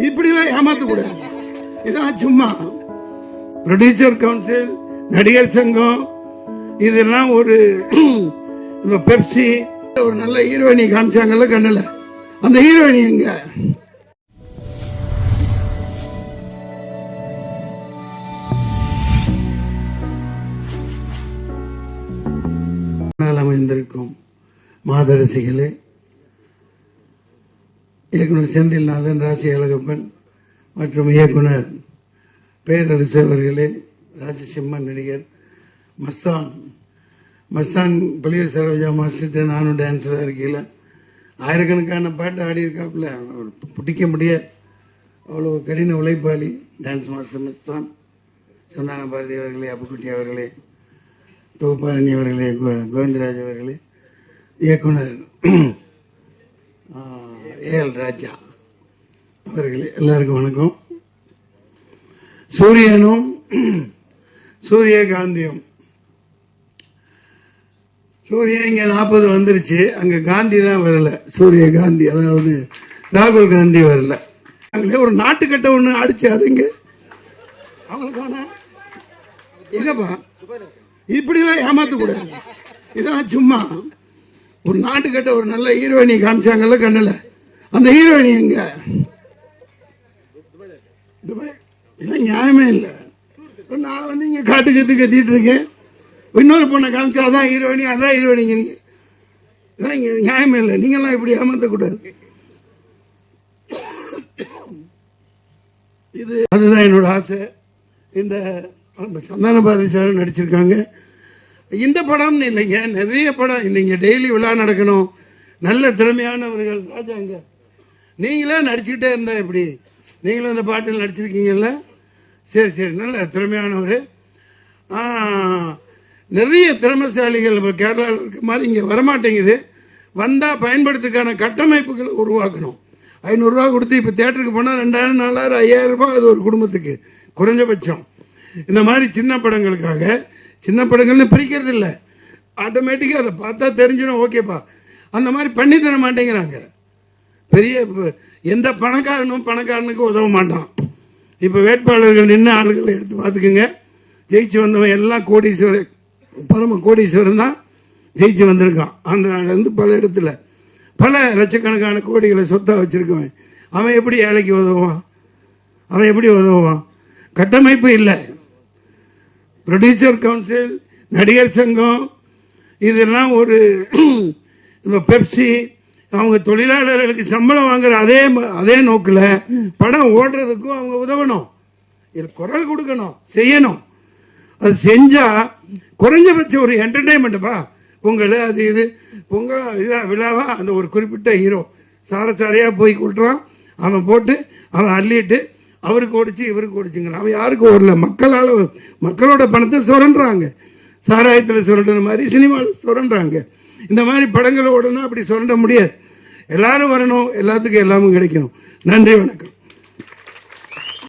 இப்படிலாம் ஏமாத்தக்கூடாது. இதான் சும்மா ப்ரொடியூசர் கவுன்சில், நடிகர் சங்கம், இதெல்லாம் ஒரு பெப்சி, ஒரு நல்ல ஹீரோயினி காமிச்சாங்கல்ல கண்ணுல, அந்த ஹீரோயினி எங்க? அமைந்திருக்கும் மாதரசிகளே, இயக்குனர் செந்தில்நாதன், ராசி அழகப்பன் மற்றும் இயக்குனர் பேரரசு அவர்களே, ராஜசிம்மன் நடிகர், மஸ்தான் பள்ளியூர் சரோஜா மாஸ்டர்கிட்ட நானும் டான்ஸராக இருக்கையில் ஆயிரக்கணக்கான பாட்டு ஆடி இருக்காப்புல, பிடிக்க முடியாது, அவ்வளோ கடின உழைப்பாளி டான்ஸ் மாஸ்டர் மஸ்தான். சந்தான பாரதி அவர்களே, அப்புக்குட்டி அவர்களே, தொகுப்பாரணி அவர்களே, கோவிந்தராஜ் அவர்களே, இயக்குனர் ஏஎல் ராஜா அவர்களே, எல்லாருக்கும் வணக்கம். சூரியனும் சூரியகாந்தியும், சூரியன் இங்கே 40 வந்துருச்சு, அங்கே காந்தி தான் வரல, சூரியகாந்தி அதாவது ராகுல் காந்தி வரல. அங்கே ஒரு நாட்டுக்கட்டை ஒன்று அடிச்சு, அது இங்கே அவங்களுக்கான எங்கப்பா? இப்படிலாம் ஏமாத்தக்கூடாது. இதான் சும்மா ஒரு நாட்டுக்கட்ட ஒரு நல்ல ஹீரோயினி காமிச்சாங்கல்ல கண்ணுல, அந்த ஹீரோயினி எங்க? இதெல்லாம் நியாயமே இல்லை. நான் வந்து இங்க காட்டு கத்திட்டு இருக்கேன், இன்னொரு பொண்ணை காமிச்சா அதான் ஹீரோயினி, அதான் ஹீரோயினிங்க. நீங்க இதெல்லாம் இங்க நியாயமே இல்லை. நீங்கெல்லாம் இப்படி ஏமாத்தக்கூடாது. இது அதுதான் என்னோட ஆசை. இந்த சந்தான பாரதி சார் நடிச்சிருக்காங்க. இந்த படம்னு இல்லைங்க, நிறைய படம் இல்லைங்க. டெய்லி விழா நடக்கணும், நல்ல திறமையானவர்கள். ராஜாங்க நீங்களே நடிச்சுக்கிட்டே இருந்தா எப்படி? நீங்களும் இந்த பாட்டில் நடிச்சிருக்கீங்கல்ல, சரி சரி, நல்ல திறமையானவர். நிறைய திறமைசாலிகள் கேரளாவில் இருக்க மாதிரி இங்கே வரமாட்டேங்குது. வந்தால் பயன்படுத்துக்கான கட்டமைப்புகளை உருவாக்கணும். 500 ரூபா கொடுத்து இப்போ தேட்டருக்கு போனால் 2000, 4000, 5000 ரூபாய் அது ஒரு குடும்பத்துக்கு குறைஞ்சபட்சம். இந்த மாதிரி சின்ன படங்களுக்காக, சின்ன படங்கள்னு பிரிக்கிறது இல்லை, ஆட்டோமேட்டிக்காக அதை பார்த்தா தெரிஞ்சிடும், ஓகேப்பா, அந்த மாதிரி பண்ணி தர மாட்டேங்கிறாங்க. பெரிய எந்த பணக்காரனுக்கு உதவ மாட்டான். இப்போ வேட்பாளர்கள் நின்று ஆளுகளை எடுத்து பார்த்துக்குங்க, ஜெயிச்சு வந்தவன் எல்லாம் கோடீஸ்வரர், பரம கோடீஸ்வரன் தான் ஜெயிச்சு வந்திருக்கான். ஆந்திராவிலேருந்து பல இடத்துல பல லட்சக்கணக்கான கோடிகளை சொத்தாக வச்சிருக்கவன் அவன் எப்படி ஏழைக்கு உதவுவான்? அவன் எப்படி உதவுவான்? கட்டமைப்பு இல்லை. ப்ரொடியூசர் கவுன்சில், நடிகர் சங்கம், இதெல்லாம் ஒரு பெப்சி, அவங்க தொழிலாளர்களுக்கு சம்பளம் வாங்குற அதே நோக்கில் படம் ஓடுறதுக்கும் அவங்க உதவணும், குரல் கொடுக்கணும், செய்யணும். அது செஞ்சா குறைஞ்சபட்சம் ஒரு என்டர்டைன்மெண்ட்டுப்பா. பொங்கல் அது இது, பொங்கல் இதா விழாவா, அந்த ஒரு குறிப்பிட்ட ஹீரோ சாரையாக போய் கூட்டுறான், அவன் போட்டு அவன் அள்ளிட்டு அவருக்கு ஓடிச்சு இவருக்கு ஓடிச்சுங்கிறான். அவன் யாருக்கு ஓடல, மக்களோட பணத்தை சுரண்டுறாங்க. சாராயத்தில் சுரண்டுற மாதிரி சினிமாவில் சுரண்டுறாங்க. இந்த மாதிரி படங்கள் ஓடணும், அப்படி சுரண்ட முடியாது. எல்லாரும் வரணும், எல்லாத்துக்கும் எல்லாமும் கிடைக்கணும். நன்றி, வணக்கம்.